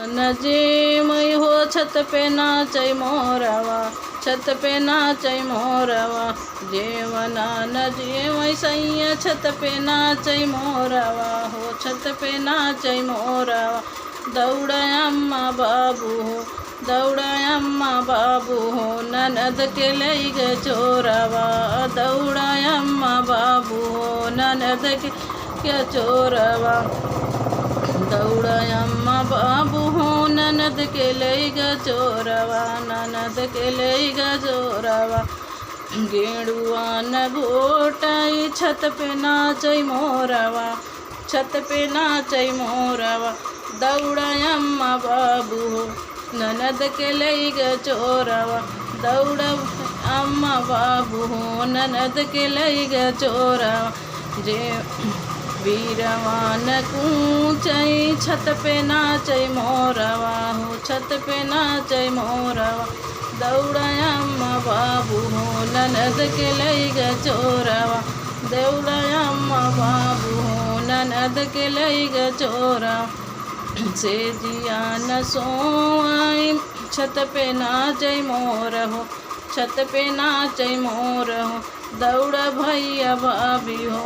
नजे मई हो छत पे नाचै मोरवा, छत पे नाचै मोरवा। जेवना नजे मई सैया छत पे नाचै मोरवा हो, छत पे नाचै मोरवा। दौड़ा अम्मा बाबू हो, दौड़ा अम्मा बाबू हो, ननद के लई ग चोरवा। दौड़ा अम्मा बाबू हो, ननद के चोरवा। दौड़ा अम्मा बाबू हो, ननद के लई ग चोरवा, ननद के लई ग चोरवा। गेड़ुआ न घोटाई छत पे नाचै मोरवा, छत पे नाचै मोरवा। दौड़ा अम्मा बाबू हो, ननद के लई ग चोरवा। दौड़ा अम्मा बाबू हो, ननद के लई ग चोरवा। जे वीरवान कूचै छत पे नाचै मोरवा हो, छत पे नाचै मोरवा। दौड़ा अम्मा बाबू हो, ननद के लई ग चोरवा। दौड़ा अम्मा बाबू हो, ननद के लई ग चोरवा। से जिया न सोआई छत पे नाचै मोर हो, छत पे नाचै मोर हो। दौड़ा भैया भाभी हो।